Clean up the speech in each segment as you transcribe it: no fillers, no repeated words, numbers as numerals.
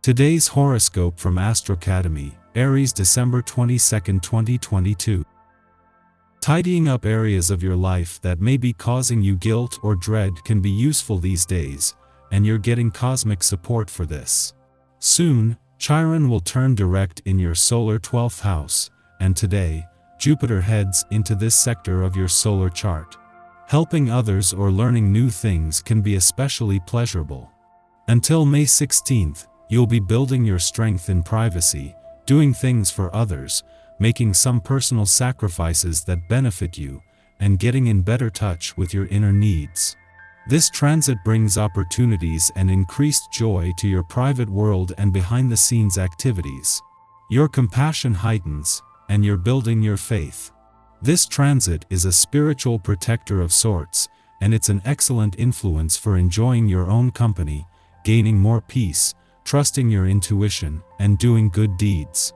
Today's horoscope from Astro Academy, Aries, December 22, 2022. Tidying up areas of your life that may be causing you guilt or dread can be useful these days, and you're getting cosmic support for this. Soon, Chiron will turn direct in your solar 12th house, and today, Jupiter heads into this sector of your solar chart. Helping others or learning new things can be especially pleasurable. Until May 16th, you'll be building your strength in privacy, doing things for others, making some personal sacrifices that benefit you, and getting in better touch with your inner needs. This transit brings opportunities and increased joy to your private world and behind-the-scenes activities. Your compassion heightens, and you're building your faith. This transit is a spiritual protector of sorts, and it's an excellent influence for enjoying your own company, gaining more peace, trusting your intuition, and doing good deeds.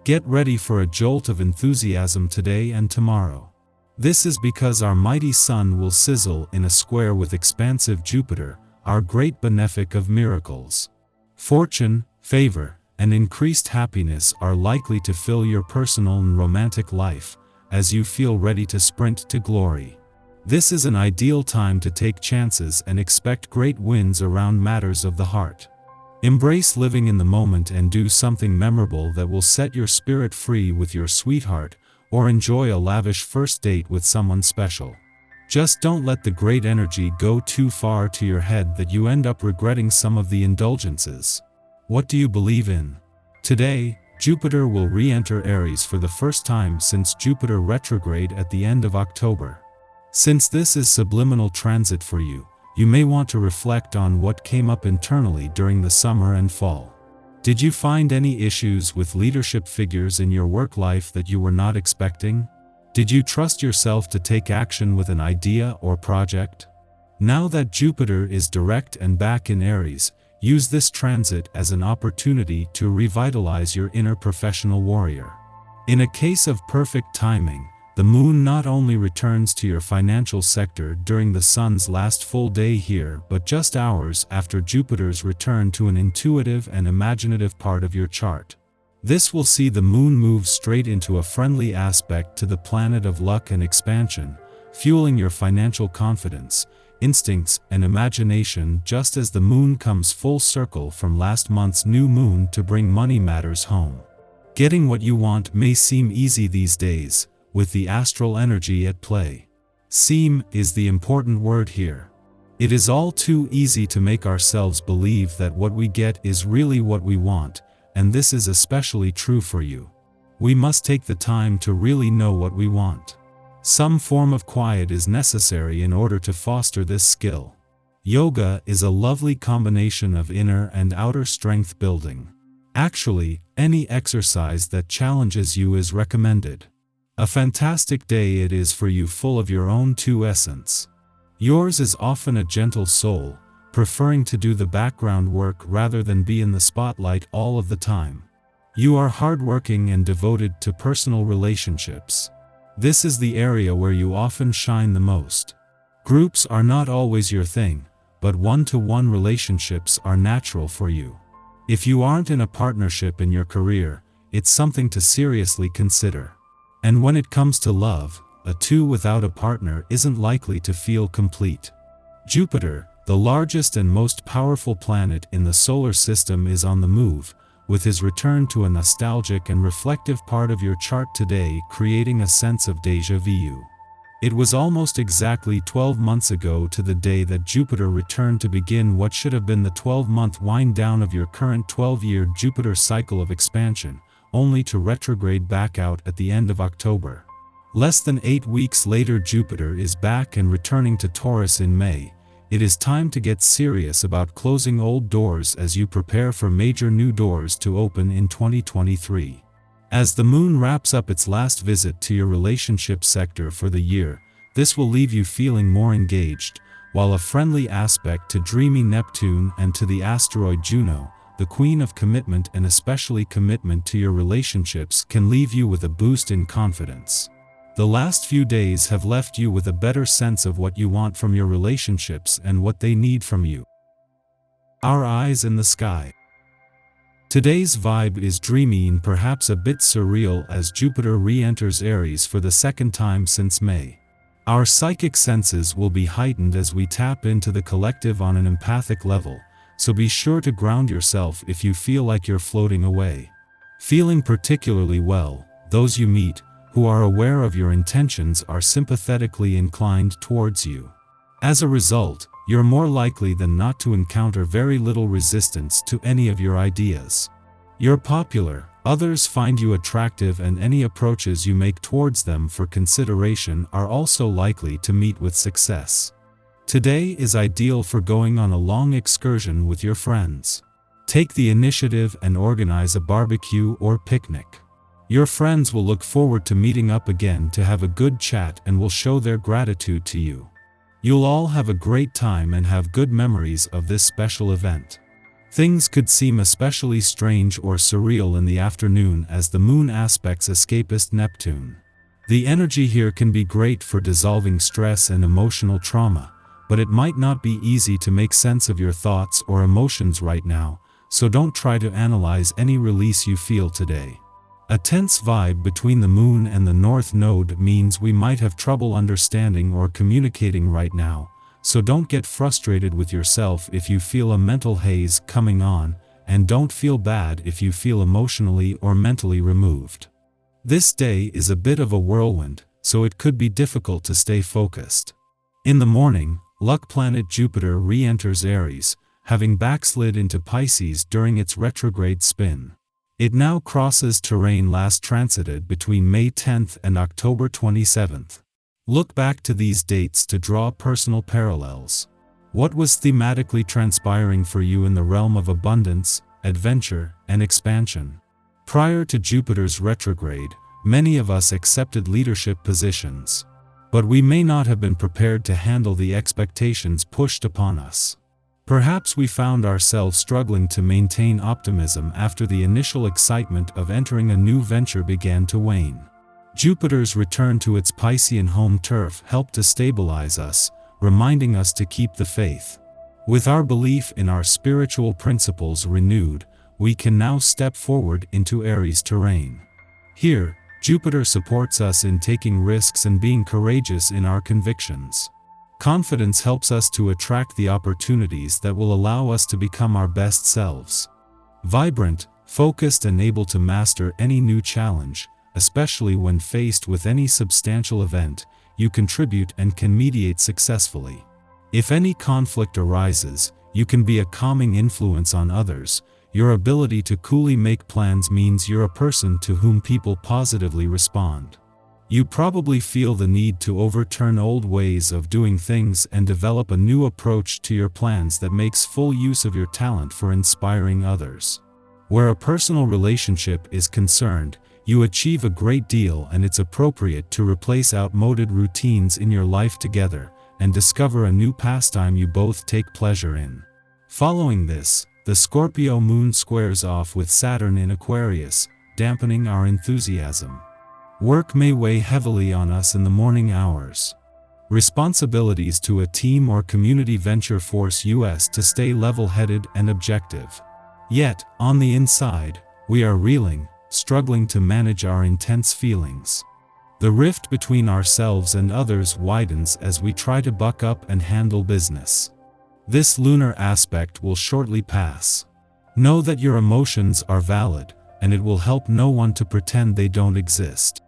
Get ready for a jolt of enthusiasm today and tomorrow. This is because our mighty sun will sizzle in a square with expansive Jupiter, our great benefic of miracles. Fortune, favor, and increased happiness are likely to fill your personal and romantic life, as you feel ready to sprint to glory. This is an ideal time to take chances and expect great wins around matters of the heart. Embrace living in the moment and do something memorable that will set your spirit free with your sweetheart, or enjoy a lavish first date with someone special. Just don't let the great energy go too far to your head that you end up regretting some of the indulgences. What do you believe in? Today, Jupiter will re-enter Aries for the first time since Jupiter retrograde at the end of October. Since this is subliminal transit for you, you may want to reflect on what came up internally during the summer and fall. Did you find any issues with leadership figures in your work life that you were not expecting? Did you trust yourself to take action with an idea or project? Now that Jupiter is direct and back in Aries, use this transit as an opportunity to revitalize your inner professional warrior. In a case of perfect timing, the moon not only returns to your financial sector during the sun's last full day here but just hours after Jupiter's return to an intuitive and imaginative part of your chart. This will see the moon move straight into a friendly aspect to the planet of luck and expansion, fueling your financial confidence, instincts, and imagination just as the moon comes full circle from last month's new moon to bring money matters home. Getting what you want may seem easy these days, with the astral energy at play. Seem is the important word here. It is all too easy to make ourselves believe that what we get is really what we want, and this is especially true for you. We must take the time to really know what we want. Some form of quiet is necessary in order to foster this skill. Yoga is a lovely combination of inner and outer strength building. Actually, any exercise that challenges you is recommended. A fantastic day it is for you, full of your own true essence. Yours is often a gentle soul, preferring to do the background work rather than be in the spotlight all of the time. You are hardworking and devoted to personal relationships. This is the area where you often shine the most. Groups are not always your thing, but one-to-one relationships are natural for you. If you aren't in a partnership in your career, it's something to seriously consider. And when it comes to love, a two without a partner isn't likely to feel complete. Jupiter, the largest and most powerful planet in the solar system, is on the move, with his return to a nostalgic and reflective part of your chart today, creating a sense of déjà vu. It was almost exactly 12 months ago to the day that Jupiter returned to begin what should have been the 12-month wind down of your current 12-year Jupiter cycle of expansion, only to retrograde back out at the end of October. Less than 8 weeks later, Jupiter is back and returning to Taurus in May. It is time to get serious about closing old doors as you prepare for major new doors to open in 2023. As the moon wraps up its last visit to your relationship sector for the year, this will leave you feeling more engaged, while a friendly aspect to dreamy Neptune and to the asteroid Juno, the queen of commitment and especially commitment to your relationships, can leave you with a boost in confidence. The last few days have left you with a better sense of what you want from your relationships and what they need from you. Our eyes in the sky. Today's vibe is dreamy and perhaps a bit surreal as Jupiter re-enters Aries for the second time since May. Our psychic senses will be heightened as we tap into the collective on an empathic level, so be sure to ground yourself if you feel like you're floating away. Feeling particularly well, those you meet, who are aware of your intentions are sympathetically inclined towards you. As a result, you're more likely than not to encounter very little resistance to any of your ideas. You're popular, others find you attractive, and any approaches you make towards them for consideration are also likely to meet with success. Today is ideal for going on a long excursion with your friends. Take the initiative and organize a barbecue or picnic. Your friends will look forward to meeting up again to have a good chat and will show their gratitude to you. You'll all have a great time and have good memories of this special event. Things could seem especially strange or surreal in the afternoon as the moon aspects escapist Neptune. The energy here can be great for dissolving stress and emotional trauma, but it might not be easy to make sense of your thoughts or emotions right now, so don't try to analyze any release you feel today. A tense vibe between the moon and the north node means we might have trouble understanding or communicating right now, so don't get frustrated with yourself if you feel a mental haze coming on, and don't feel bad if you feel emotionally or mentally removed. This day is a bit of a whirlwind, so it could be difficult to stay focused. In the morning, luck planet Jupiter re-enters Aries, having backslid into Pisces during its retrograde spin. It now crosses terrain last transited between May 10th and October 27th. Look back to these dates to draw personal parallels. What was thematically transpiring for you in the realm of abundance, adventure, and expansion? Prior to Jupiter's retrograde, many of us accepted leadership positions. But we may not have been prepared to handle the expectations pushed upon us. Perhaps we found ourselves struggling to maintain optimism after the initial excitement of entering a new venture began to wane. Jupiter's return to its Piscean home turf helped to stabilize us, reminding us to keep the faith. With our belief in our spiritual principles renewed, we can now step forward into Aries terrain. Here, Jupiter supports us in taking risks and being courageous in our convictions. Confidence helps us to attract the opportunities that will allow us to become our best selves. Vibrant, focused, and able to master any new challenge, especially when faced with any substantial event, you contribute and can mediate successfully. If any conflict arises, you can be a calming influence on others. Your ability to coolly make plans means you're a person to whom people positively respond. You probably feel the need to overturn old ways of doing things and develop a new approach to your plans that makes full use of your talent for inspiring others. Where a personal relationship is concerned, you achieve a great deal, and it's appropriate to replace outmoded routines in your life together and discover a new pastime you both take pleasure in. Following this, the Scorpio moon squares off with Saturn in Aquarius, dampening our enthusiasm. Work may weigh heavily on us in the morning hours. Responsibilities to a team or community venture force us to stay level-headed and objective. Yet, on the inside, we are reeling, struggling to manage our intense feelings. The rift between ourselves and others widens as we try to buck up and handle business. This lunar aspect will shortly pass. Know that your emotions are valid, and it will help no one to pretend they don't exist.